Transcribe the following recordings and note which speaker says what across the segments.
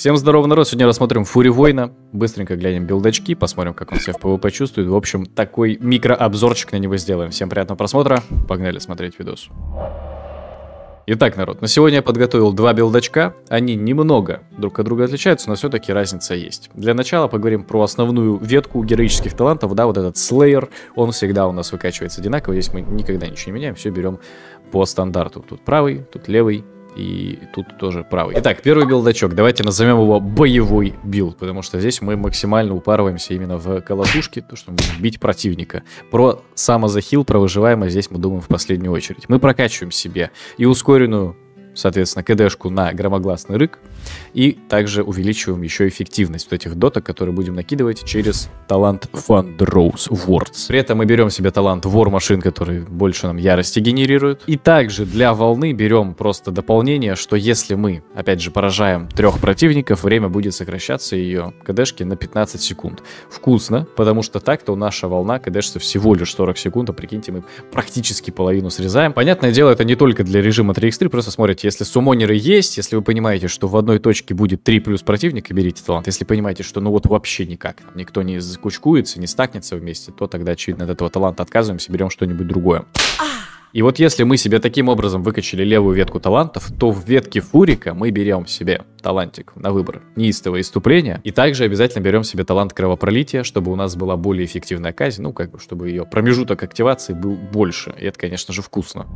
Speaker 1: Всем здорово, народ. Сегодня рассмотрим Фури Воина. Быстренько глянем билдачки, посмотрим, как он себя в ПВП чувствует. В общем, такой микрообзорчик на него сделаем. Всем приятного просмотра. Погнали смотреть видос. Итак, народ, на сегодня я подготовил два билдачка. Они немного друг от друга отличаются, но все-таки разница есть. Для начала поговорим про основную ветку героических талантов. Да, вот этот Slayer, он всегда у нас выкачивается одинаково. Здесь мы никогда ничего не меняем, все берем по стандарту. Тут правый, тут левый. И тут тоже правый. Итак, первый билдачок. Давайте назовем его боевой билд, потому что здесь мы максимально упарываемся именно в колотушке, то, что мы будем бить противника. Про самозахил, про выживаемость здесь мы думаем в последнюю очередь. Мы прокачиваем себе и ускоренную, соответственно, КДшку на громогласный рык, и также увеличиваем еще эффективность вот этих доток, которые будем накидывать через талант Thunderous Words. При этом мы берем себе талант War Machine, который больше нам ярости генерирует. И также для волны берем просто дополнение, что если мы, опять же, поражаем 3 противников, время будет сокращаться ее КДшки на 15 секунд. Вкусно, потому что так-то наша волна КДшится всего лишь 40 секунд, а прикиньте, мы практически половину срезаем. Понятное дело, это не только для режима 3х3, просто смотрите, если суммонеры есть, если вы понимаете, что в одной точке будет 3 плюс противника, берите талант. Если понимаете, что ну вот вообще никак, никто не закучкуется, не стакнется вместе, то тогда, очевидно, от этого таланта отказываемся, берем что-нибудь другое. И вот если мы себе таким образом выкачали левую ветку талантов, то в ветке Фурика мы берем себе талантик на выбор неистовое иступление, и также обязательно берем себе талант кровопролития, чтобы у нас была более эффективная казнь, ну как бы, чтобы ее промежуток активации был больше, и это, конечно же, вкусно.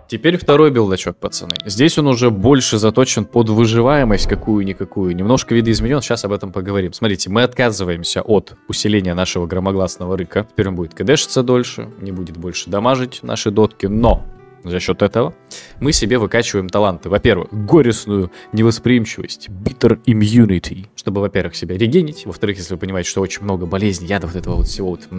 Speaker 1: Теперь второй билдачок, пацаны. Здесь он уже больше заточен под выживаемость какую-никакую. Немножко видоизменен, сейчас об этом поговорим. Смотрите, мы отказываемся от усиления нашего громогласного рыка. Теперь он будет кдэшиться дольше, не будет больше дамажить наши дотки, но за счет этого мы себе выкачиваем таланты. Во-первых, горестную невосприимчивость, bitter immunity, чтобы, во-первых, себя регенить. Во-вторых, если вы понимаете, что очень много болезней, яда вот этого вот всего, вот,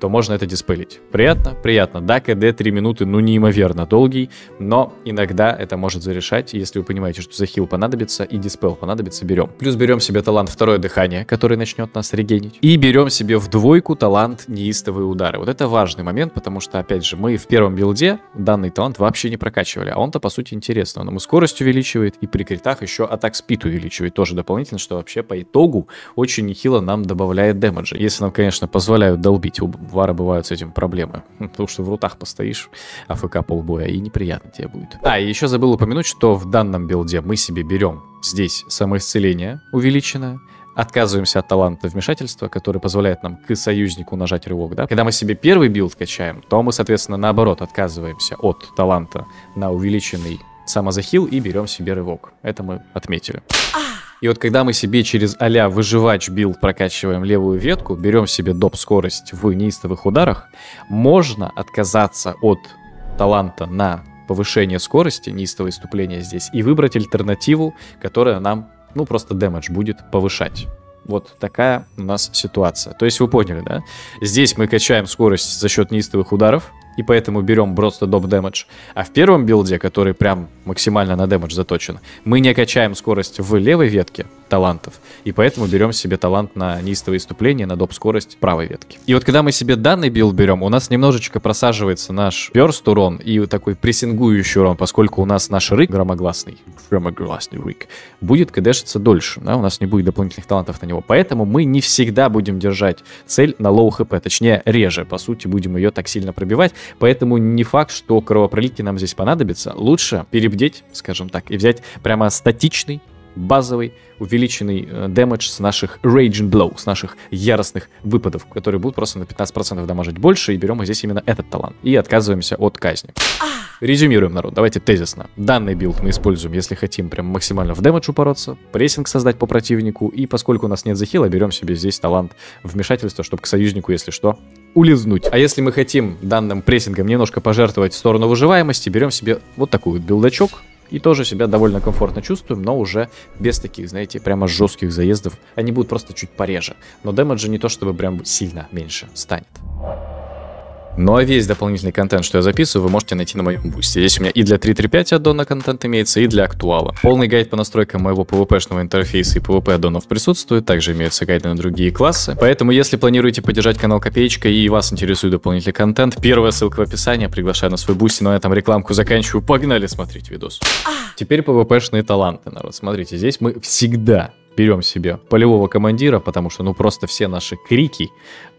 Speaker 1: то можно это диспелить. Приятно? Приятно. Да, КД 3 минуты, ну, неимоверно долгий, но иногда это может зарешать. Если вы понимаете, что захил понадобится и диспел понадобится, берем. Плюс берем себе талант второе дыхание, который начнет нас регенить. И берем себе в двойку талант неистовые удары. Вот это важный момент, потому что, опять же, мы в первом билде данный талант вообще не прокачивали, а он-то по сути интересно. Он ему скорость увеличивает и при критах еще атак спид увеличивает тоже дополнительно, что вообще по итогу очень нехило нам добавляет дэмэджа. Если нам, конечно, позволяют долбить. У Вара бывают с этим проблемы, потому что в рутах постоишь, АФК полбоя, и неприятно тебе будет. А, и еще забыл упомянуть, что в данном билде мы себе берем здесь самоисцеление увеличенное, отказываемся от таланта вмешательства, который позволяет нам к союзнику нажать рывок, да? Когда мы себе первый билд качаем, то мы, соответственно, наоборот, отказываемся от таланта на увеличенный самозахил и берем себе рывок. Это мы отметили. И вот когда мы себе через а-ля выживач билд прокачиваем левую ветку, берем себе доп скорость в неистовых ударах, можно отказаться от таланта на повышение скорости, неистовое иступление здесь, и выбрать альтернативу, которая нам ну, просто дэмэдж будет повышать. Вот такая у нас ситуация. То есть вы поняли, да? Здесь мы качаем скорость за счет неистовых ударов, и поэтому берем просто доп дэмэдж. А в первом билде, который прям максимально на дэмэдж заточен, мы не качаем скорость в левой ветке талантов, и поэтому берем себе талант на неистовое иступление, на доп скорость правой ветки. И вот когда мы себе данный билд берем, у нас немножечко просаживается наш бёрст урон и такой прессингующий урон, поскольку у нас наш рык громогласный рык будет кдэшиться дольше, да? У нас не будет дополнительных талантов на него, поэтому мы не всегда будем держать цель на лоу хп, точнее реже, по сути, будем ее так сильно пробивать, поэтому не факт, что кровопролитие нам здесь понадобится. Лучше перебдеть, скажем так, и взять прямо статичный, базовый, увеличенный дэмэдж с наших Raging Blow, с наших яростных выпадов, которые будут просто на 15% дамажить больше, и берем здесь именно этот талант. И отказываемся от казни. Резюмируем, народ, давайте тезисно. Данный билд мы используем, если хотим прям максимально в дэмэдж упороться, прессинг создать по противнику, и поскольку у нас нет захила, берем себе здесь талант вмешательства, чтобы к союзнику, если что, улизнуть. А если мы хотим данным прессингом немножко пожертвовать в сторону выживаемости, берем себе вот такой вот билдачок, и тоже себя довольно комфортно чувствуем, но уже без таких, знаете, прямо жестких заездов. Они будут просто чуть пореже. Но дэмэджа не то чтобы прям сильно меньше станет. Ну а весь дополнительный контент, что я записываю, вы можете найти на моем бусте. Здесь у меня и для 3.3.5 аддона контент имеется, и для актуала. Полный гайд по настройкам моего PvP-шного интерфейса и PvP аддонов присутствует. Также имеются гайды на другие классы. Поэтому, если планируете поддержать канал копеечкой и вас интересует дополнительный контент, первая ссылка в описании. Приглашаю на свой бусти. Но на этом рекламку заканчиваю. Погнали смотреть видос. Теперь PvP-шные таланты, народ. Смотрите, здесь мы всегда берем себе полевого командира, потому что, ну, просто все наши крики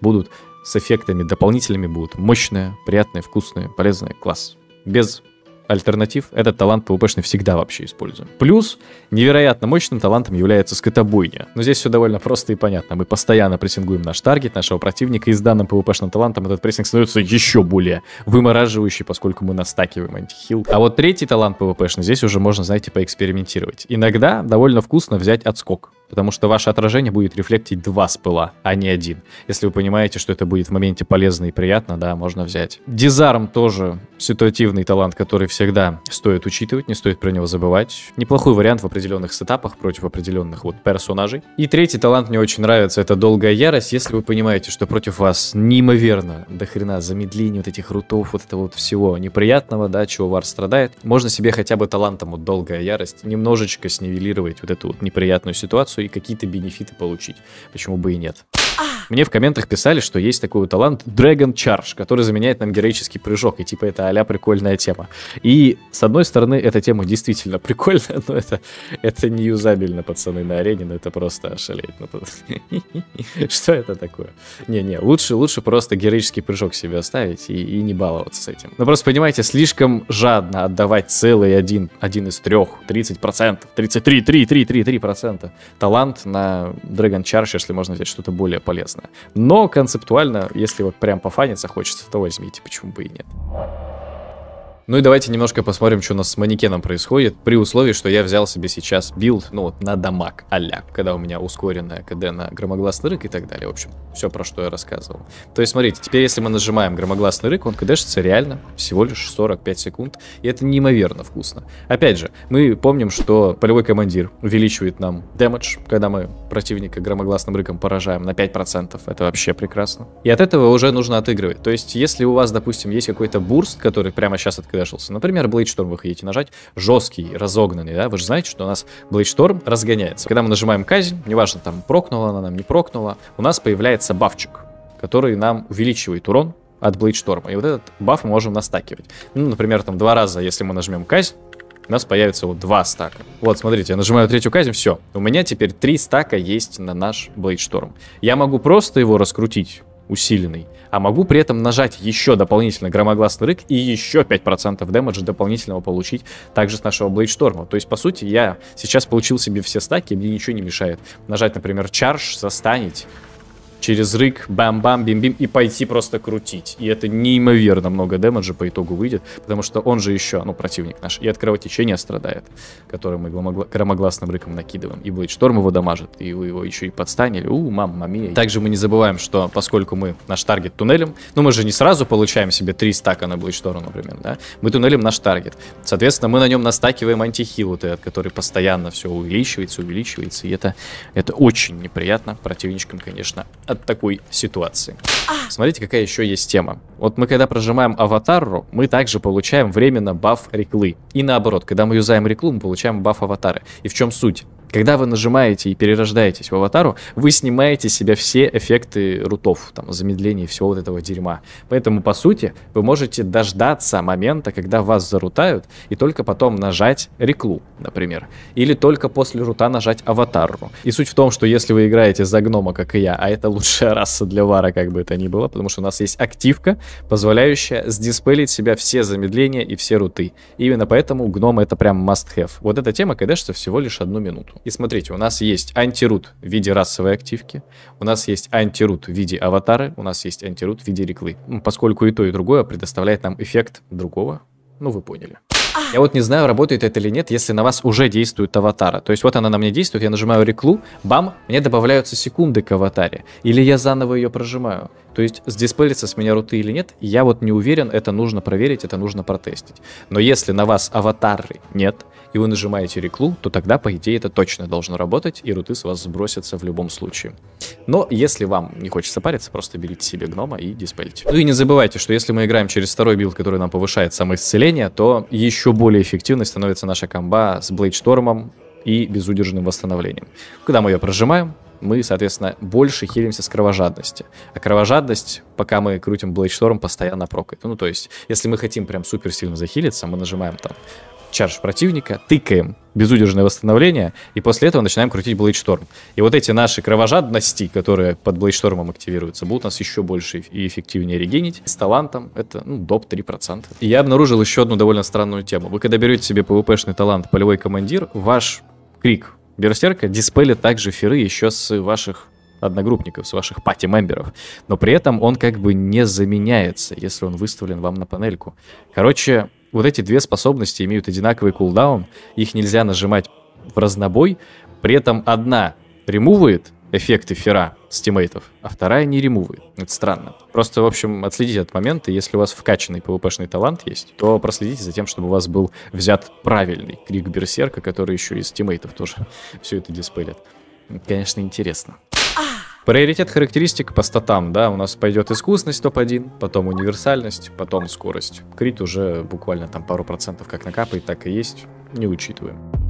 Speaker 1: будут с эффектами дополнительными, будут мощные, приятные, вкусные, полезные. Класс. Без альтернатив этот талант PvP-шный всегда вообще используем. Плюс невероятно мощным талантом является скотобойня. Но здесь все довольно просто и понятно. Мы постоянно прессингуем наш таргет, нашего противника, и с данным PvP-шным талантом этот прессинг становится еще более вымораживающий, поскольку мы настакиваем антихил. А вот третий талант PvP-шный, здесь уже можно, знаете, поэкспериментировать. Иногда довольно вкусно взять отскок, потому что ваше отражение будет рефлектить 2 спыла, а не 1. Если вы понимаете, что это будет в моменте полезно и приятно, да, можно взять. Дизарм тоже ситуативный талант, который всегда стоит учитывать, не стоит про него забывать. Неплохой вариант в определенных сетапах против определенных вот персонажей. И третий талант мне очень нравится, это долгая ярость. Если вы понимаете, что против вас неимоверно дохрена замедление вот этих рутов, вот этого вот всего неприятного, да, чего вар страдает, можно себе хотя бы талантом вот долгая ярость немножечко снивелировать вот эту вот неприятную ситуацию и какие-то бенефиты получить. Почему бы и нет? Мне в комментах писали, что есть такой вот талант Dragon Charge, который заменяет нам героический прыжок, и типа это а-ля прикольная тема. И с одной стороны, эта тема действительно прикольная, но это не юзабельно, пацаны, на арене, но это просто ошалеть. Что это такое? Не, лучше просто героический прыжок себе оставить и не баловаться с этим. Но просто понимаете, слишком жадно отдавать целый один из 30%, 33% талант на Dragon Charge, если можно взять что-то более полезное. Но концептуально, если вот прям пофаниться хочется, то возьмите, почему бы и нет. Ну и давайте немножко посмотрим, что у нас с манекеном происходит, при условии, что я взял себе сейчас билд, ну вот, на дамаг а-ля, когда у меня ускоренная КД на громогласный рык и так далее. В общем, все, про что я рассказывал. То есть, смотрите, теперь если мы нажимаем громогласный рык, он КДшится реально всего лишь 45 секунд, и это неимоверно вкусно. Опять же, мы помним, что полевой командир увеличивает нам дэмэдж, когда мы противника громогласным рыком поражаем на 5%, это вообще прекрасно. И от этого уже нужно отыгрывать. То есть, если у вас, допустим, есть какой-то бурст, который прямо сейчас открывается, например, Блейдшторм вы хотите нажать, жесткий, разогнанный, да, вы же знаете, что у нас Блейдшторм разгоняется. Когда мы нажимаем казнь, неважно, там прокнула она нам, не прокнула, у нас появляется бафчик, который нам увеличивает урон от Блейдшторма. И вот этот баф мы можем настакивать. Ну, например, там 2 раза, если мы нажмем казнь, у нас появится вот 2 стака. Вот, смотрите, я нажимаю 3-ю казнь, все. У меня теперь 3 стака есть на наш Блейдшторм. Я могу просто его раскрутить, усиленный, а могу при этом нажать еще дополнительно громогласный рык и еще 5% дэмэджа дополнительного получить также с нашего Блейдшторма. То есть, по сути, я сейчас получил себе все стаки, мне ничего не мешает нажать, например, чардж, застанить, через рык, бам-бам, бим-бим, и пойти просто крутить. И это неимоверно много дэмэджа по итогу выйдет, потому что он же еще, ну, противник наш, и от кровотечения страдает, который мы громогласным рыком накидываем. И Блейдшторм его дамажит, и вы его еще и подстанили. Мамма мия. Также мы не забываем, что поскольку мы наш таргет туннелем, ну, мы же не сразу получаем себе 3 стака на Блейдшторм, например, да? Мы туннелем наш таргет. Соответственно, мы на нем настакиваем антихил, вот этот, который постоянно все увеличивается, и это очень неприятно противничкам, конечно, от такой ситуации. Смотрите, какая еще есть тема. Вот мы когда прожимаем аватару, мы также получаем временно баф реклы. И наоборот, когда мы юзаем реклу, мы получаем баф аватары. И в чем суть? Когда вы нажимаете и перерождаетесь в аватару, вы снимаете с себя все эффекты рутов, там, замедления и всего вот этого дерьма. Поэтому, по сути, вы можете дождаться момента, когда вас зарутают, и только потом нажать реклу, например. Или только после рута нажать аватару. И суть в том, что если вы играете за гнома, как и я, а это лучшая раса для вара, как бы это ни было, потому что у нас есть активка, позволяющая сдиспелить себя все замедления и все руты. И именно поэтому гном это прям must-have. Вот эта тема кэдэшится всего лишь 1 минуту. И смотрите, у нас есть антирут в виде расовой активки, у нас есть антирут в виде аватары, у нас есть антирут в виде реклы. Поскольку и то, и другое предоставляет нам эффект другого, ну вы поняли. Я вот не знаю, работает это или нет, если на вас уже действует аватара. То есть вот она на мне действует, я нажимаю реклу, бам, мне добавляются секунды к аватаре. Или я заново ее прожимаю. То есть сдиспелится с меня руты или нет, я вот не уверен, это нужно проверить, это нужно протестить. Но если на вас аватары нет, и вы нажимаете реклу, то тогда, по идее, это точно должно работать, и руты с вас сбросятся в любом случае. Но если вам не хочется париться, просто берите себе гнома и диспелите. Ну и не забывайте, что если мы играем через второй билд, который нам повышает самоисцеление, то еще более эффективной становится наша комба с Блейдштормом и безудержным восстановлением. Когда мы ее прожимаем, мы, соответственно, больше хилимся с кровожадности. А кровожадность, пока мы крутим Блейдшторм, постоянно прокает. Ну, то есть, если мы хотим прям супер сильно захилиться, мы нажимаем там чардж противника, тыкаем безудержное восстановление, и после этого начинаем крутить Блейдшторм. И вот эти наши кровожадности, которые под Блейдштормом активируются, будут нас еще больше и эффективнее регенить. С талантом это, доп 3%. И я обнаружил еще одну довольно странную тему. Вы когда берете себе PvP-шный талант полевой командир, ваш крик Берсерка диспелит также феры еще с ваших одногруппников, с ваших пати-мемберов. Но при этом он как бы не заменяется, если он выставлен вам на панельку. Короче, вот эти две способности имеют одинаковый кулдаун, их нельзя нажимать в разнобой, при этом одна ремувает эффекты фера с тиммейтов, а вторая не ремувает. Это странно. Просто, в общем, отследите этот момент, и если у вас вкачанный PvP-шный талант есть, то проследите за тем, чтобы у вас был взят правильный крик Берсерка, который еще из тиммейтов тоже все это диспелит. Конечно, интересно. Приоритет характеристик по статам, да, у нас пойдет искусность топ-1, потом универсальность, потом скорость. Крит уже буквально там пару процентов как накапает, так и есть, не учитываем.